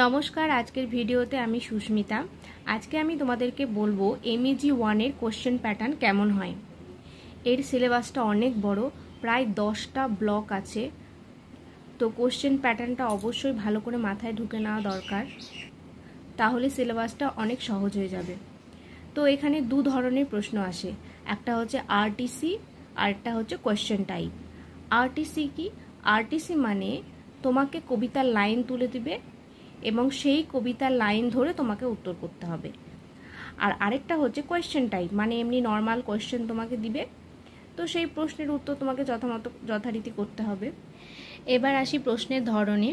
নমস্কার, আজকের ভিডিওতে আমি সুস্মিতা। আজকে আমি তোমাদেরকে বলবো MEG 1 এর কোশ্চেন প্যাটার্ন কেমন হয়। এর সিলেবাসটা অনেক বড়, প্রায় 10টা ব্লক আছে। তো কোশ্চেন প্যাটার্নটা অবশ্যই ভালো করে মাথায় ঢুকে নেওয়া দরকার, তাহলে সিলেবাসটা অনেক সহজ হয়ে যাবে। তো এখানে দু ধরনের প্রশ্ন আসে, একটা হচ্ছে RTC আর একটা হচ্ছে কোশ্চেন টাইপ। RTC কি? RTC মানে তোমাকে কবিতার লাইন তুলে দিবে এবং সেই কবিতার লাইন ধরে তোমাকে উত্তর করতে হবে। আর আরেকটা হচ্ছে কোয়েশ্চেন টাইপ, মানে এমনি নর্মাল কোয়েশ্চেন তোমাকে দিবে, তো সেই প্রশ্নের উত্তর তোমাকে যথারীতি করতে হবে। এবার আসি প্রশ্নের ধরনে।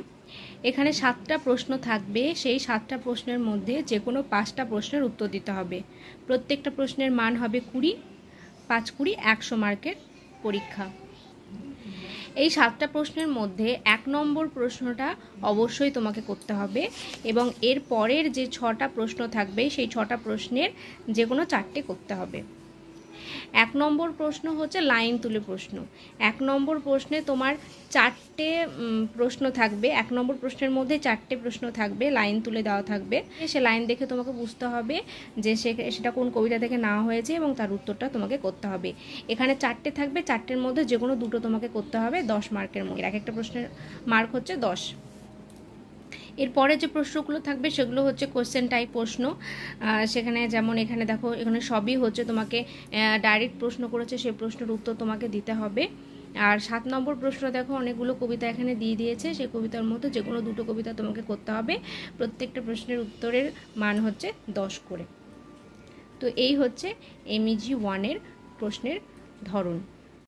এখানে 7টা প্রশ্ন থাকবে, সেই 7টা প্রশ্নের মধ্যে যে কোনো 5টা প্রশ্নের উত্তর দিতে হবে। প্রত্যেকটা প্রশ্নের মান হবে 20, 5 20 100 মার্কের পরীক্ষা। এই 7টা প্রশ্নের মধ্যে 1 নম্বর প্রশ্নটা অবশ্যই তোমাকে করতে হবে এবং এর পরের যে 6টা প্রশ্ন থাকবে সেই 6টা প্রশ্নের যে কোনো 4টে করতে হবে। 1 নম্বর প্রশ্ন হচ্ছে লাইন তুলে প্রশ্ন। 1 নম্বর প্রশ্নে তোমার 4টে প্রশ্ন থাকবে। 1 নম্বর প্রশ্নের মধ্যে 4টে প্রশ্ন থাকবে, লাইন তুলে দেওয়া থাকবে। সে লাইন দেখে তোমাকে বুঝতে হবে যে সেটা কোন কবিতা থেকে নেওয়া হয়েছে এবং তার উত্তরটা তোমাকে করতে হবে। এখানে 4টে থাকবে, 4টের মধ্যে যে কোনো 2টো তোমাকে করতে হবে 10 মার্কের মধ্যে। এক একটা প্রশ্নের মার্ক হচ্ছে 10। এরপরে যে প্রশ্নগুলো থাকবে সেগুলো হচ্ছে কোশ্চেন টাইপ প্রশ্ন। সেখানে যেমন এখানে দেখো, এখানে সবই হচ্ছে তোমাকে ডাইরেক্ট প্রশ্ন করেছে, সেই প্রশ্নের উত্তর তোমাকে দিতে হবে। আর 7 নম্বর প্রশ্ন দেখো, অনেকগুলো কবিতা এখানে দিয়ে দিয়েছে, সেই কবিতার মধ্যে যে কোনো 2টো কবিতা তোমাকে করতে হবে। প্রত্যেকটা প্রশ্নের উত্তরের মান হচ্ছে 10 করে। তো এই হচ্ছে MEG 1 এর প্রশ্নের ধরন।